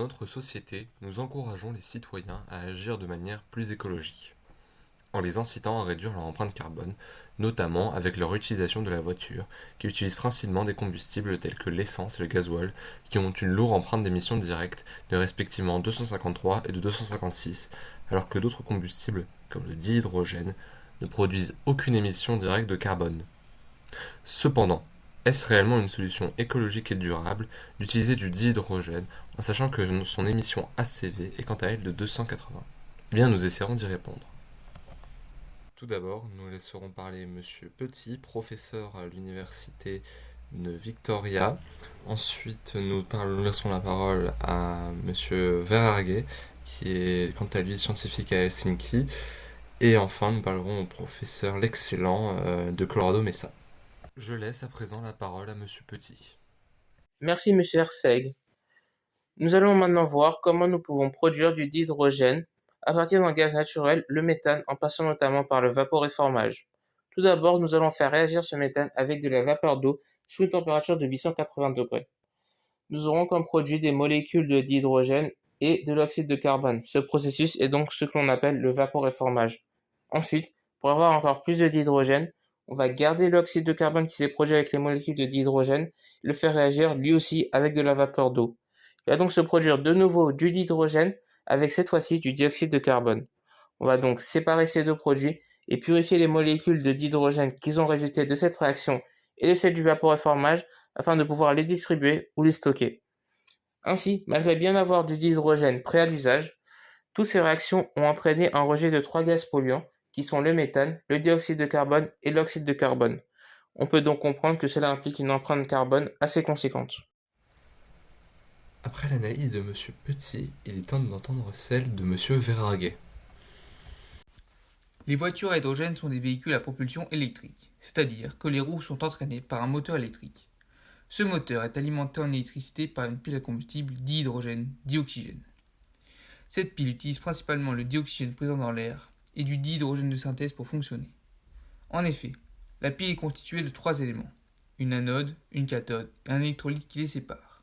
notre société, nous encourageons les citoyens à agir de manière plus écologique, en les incitant à réduire leur empreinte carbone, notamment avec leur utilisation de la voiture, qui utilise principalement des combustibles tels que l'essence et le gasoil, qui ont une lourde empreinte d'émissions directes de respectivement 253 et de 256, alors que d'autres combustibles, comme le dihydrogène, ne produisent aucune émission directe de carbone. Cependant, est-ce réellement une solution écologique et durable d'utiliser du dihydrogène en sachant que son émission ACV est quant à elle de 280? Eh bien, nous essaierons d'y répondre. Tout d'abord, nous laisserons parler Monsieur Petit, professeur à l'université de Victoria. Ensuite, nous laisserons la parole à Monsieur Verhaeghe, qui est quant à lui scientifique à Helsinki. Et enfin, nous parlerons au professeur l'excellent de Colorado Mesa. Je laisse à présent la parole à Monsieur Petit. Merci Monsieur Herseg. Nous allons maintenant voir comment nous pouvons produire du dihydrogène à partir d'un gaz naturel, le méthane, en passant notamment par le vaporeformage. Tout d'abord, nous allons faire réagir ce méthane avec de la vapeur d'eau sous une température de 880 degrés. Nous aurons comme produit des molécules de dihydrogène et de l'oxyde de carbone. Ce processus est donc ce que l'on appelle le vaporeformage. Ensuite, pour avoir encore plus de dihydrogène, on va garder l'oxyde de carbone qui s'est produit avec les molécules de dihydrogène, le faire réagir lui aussi avec de la vapeur d'eau. Il va donc se produire de nouveau du dihydrogène avec cette fois-ci du dioxyde de carbone. On va donc séparer ces deux produits et purifier les molécules de dihydrogène qui ont résulté de cette réaction et de celle du vaporeformage afin de pouvoir les distribuer ou les stocker. Ainsi, malgré bien avoir du dihydrogène prêt à l'usage, toutes ces réactions ont entraîné un rejet de trois gaz polluants qui sont le méthane, le dioxyde de carbone et l'oxyde de carbone. On peut donc comprendre que cela implique une empreinte carbone assez conséquente. Après l'analyse de Monsieur Petit, il est temps d'entendre celle de Monsieur Verhaeghe. Les voitures à hydrogène sont des véhicules à propulsion électrique, c'est-à-dire que les roues sont entraînées par un moteur électrique. Ce moteur est alimenté en électricité par une pile à combustible dihydrogène, dioxygène. Cette pile utilise principalement le dioxygène présent dans l'air et du dihydrogène de synthèse pour fonctionner. En effet, la pile est constituée de trois éléments, une anode, une cathode et un électrolyte qui les sépare.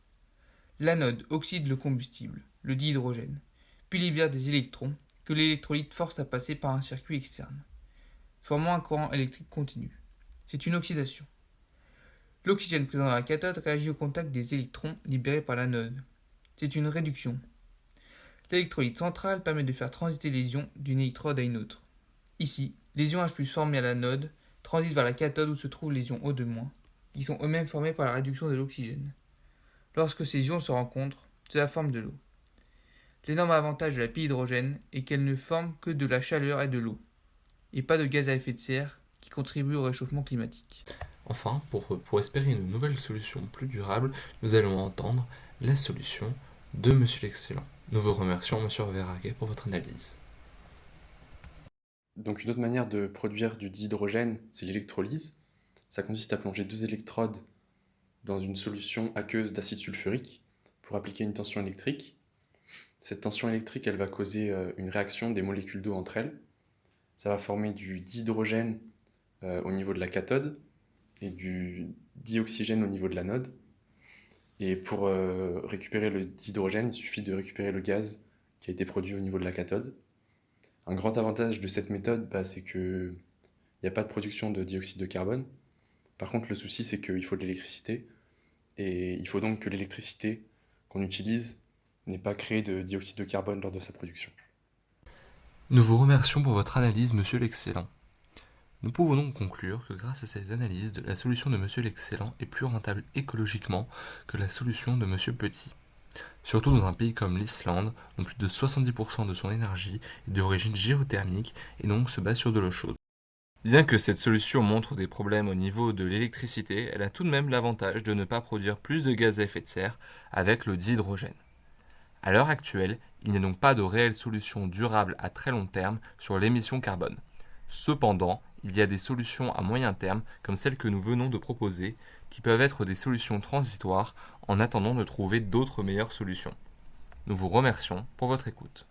L'anode oxyde le combustible, le dihydrogène, puis libère des électrons que l'électrolyte force à passer par un circuit externe, formant un courant électrique continu. C'est une oxydation. L'oxygène présent dans la cathode réagit au contact des électrons libérés par l'anode. C'est une réduction. L'électrolyte central permet de faire transiter les ions d'une électrode à une autre. Ici, les ions H+ formés à l'anode transitent vers la cathode où se trouvent les ions O2-, qui sont eux-mêmes formés par la réduction de l'oxygène. Lorsque ces ions se rencontrent, cela forme de l'eau. L'énorme avantage de la pile hydrogène est qu'elle ne forme que de la chaleur et de l'eau, et pas de gaz à effet de serre qui contribue au réchauffement climatique. Enfin, pour espérer une nouvelle solution plus durable, nous allons entendre la solution de Monsieur l'excellent. Nous vous remercions, Monsieur Verhaeghe, pour votre analyse. Donc une autre manière de produire du dihydrogène, c'est l'électrolyse. Ça consiste à plonger deux électrodes dans une solution aqueuse d'acide sulfurique pour appliquer une tension électrique. Cette tension électrique, elle va causer une réaction des molécules d'eau entre elles. Ça va former du dihydrogène au niveau de la cathode et du dioxygène au niveau de l'anode. Et pour récupérer le dihydrogène, il suffit de récupérer le gaz qui a été produit au niveau de la cathode. Un grand avantage de cette méthode, c'est qu'il n'y a pas de production de dioxyde de carbone. Par contre, le souci, c'est qu'il faut de l'électricité. Et il faut donc que l'électricité qu'on utilise n'ait pas créé de dioxyde de carbone lors de sa production. Nous vous remercions pour votre analyse, Monsieur l'excellent. Nous pouvons donc conclure que grâce à ces analyses, la solution de Monsieur l'excellent est plus rentable écologiquement que la solution de Monsieur Petit. Surtout dans un pays comme l'Islande, dont plus de 70% de son énergie est d'origine géothermique et donc se base sur de l'eau chaude. Bien que cette solution montre des problèmes au niveau de l'électricité, elle a tout de même l'avantage de ne pas produire plus de gaz à effet de serre avec le dihydrogène. À l'heure actuelle, il n'y a donc pas de réelle solution durable à très long terme sur l'émission carbone. Cependant, il y a des solutions à moyen terme, comme celles que nous venons de proposer, qui peuvent être des solutions transitoires en attendant de trouver d'autres meilleures solutions. Nous vous remercions pour votre écoute.